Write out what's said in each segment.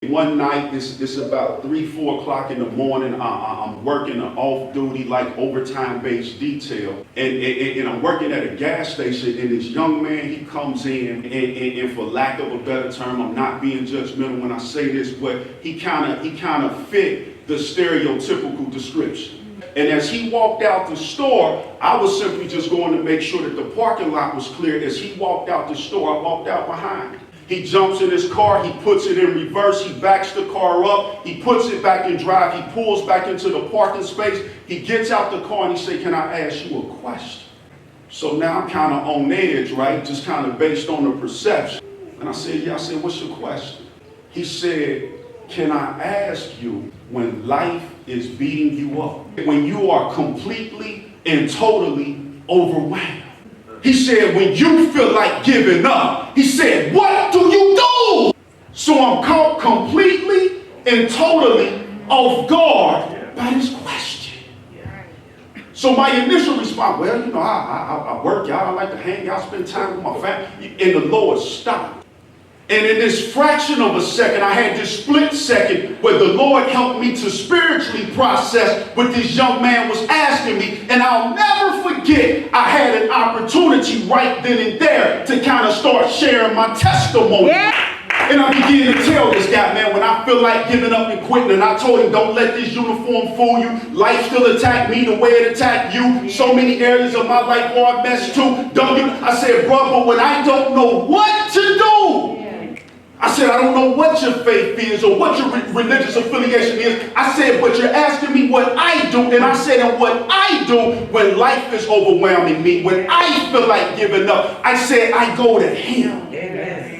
One night, it's about 3, 4 o'clock in the morning. I'm working an off-duty, like overtime-based detail, and I'm working at a gas station. And this young man, he comes in, and for lack of a better term, I'm not being judgmental when I say this, but he kind of fit the stereotypical description. And as he walked out the store, I was simply just going to make sure that the parking lot was clear. As he walked out the store, I walked out behind him. He jumps in his car, he puts it in reverse, he backs the car up, he puts it back in drive, he pulls back into the parking space, he gets out the car and he said, "Can I ask you a question?" So now I'm kind of on edge, right? Just kind of based on the perception. And I said, "Yeah." I said, "What's your question?" He said, "Can I ask you, when life is beating you up, when you are completely and totally overwhelmed," he said, "when you feel like giving up," he said, "what do you do?" So I'm caught completely and totally off guard by this question. So my initial response, well, I work out, I like to hang out, spend time with my family, and the Lord stopped. And in this fraction of a second, I had this split second where the Lord helped me to spiritually process what this young man was asking me. And I'll never forget, I had an opportunity right then and there to kind of start sharing my testimony. Yeah. And I began to tell this guy, man, when I feel like giving up and quitting, and I told him, don't let this uniform fool you. Life still attacked me the way it attacked you. So many areas of my life are a mess too. I said, bro, but when I don't know what to do, I said, I don't know what your faith is or what your religious affiliation is. I said, but you're asking me what I do. And I said, and what I do when life is overwhelming me, when I feel like giving up, I said, I go to him. Amen.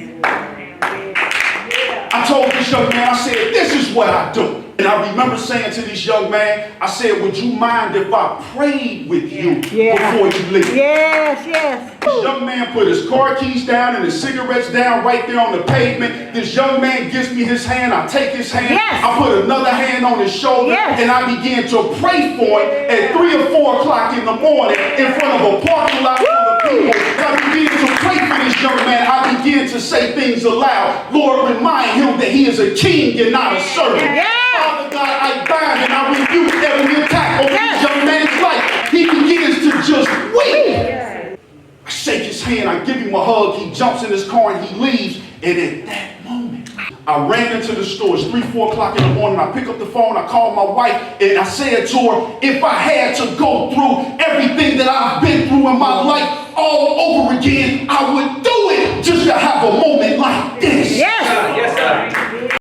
I told this young man, I said, this is what I do. And I remember saying to this young man, I said, would you mind if I prayed with you before you leave? Yes, yes. This young man put his car keys down and his cigarettes down right there on the pavement. This young man gives me his hand. I take his hand. Yes. I put another hand on his shoulder. Yes. And I began to pray for him at 3 or 4 o'clock in the morning in front of a parking lot full of people. And I began to pray for this young man. I began to say things aloud. Lord, remind him that he is a king and not a servant. Yeah. Father God, I bind and I rebuke every attack on this young man's life. He begins to just weep. I shake his hand, I give him a hug, he jumps in his car and he leaves. And at that moment, I ran into the store. It's 3, 4 o'clock in the morning. I pick up the phone, I call my wife, and I said to her, if I had to go through everything that I've been through in my life all over again, I would do it just to have a moment like this. Yeah.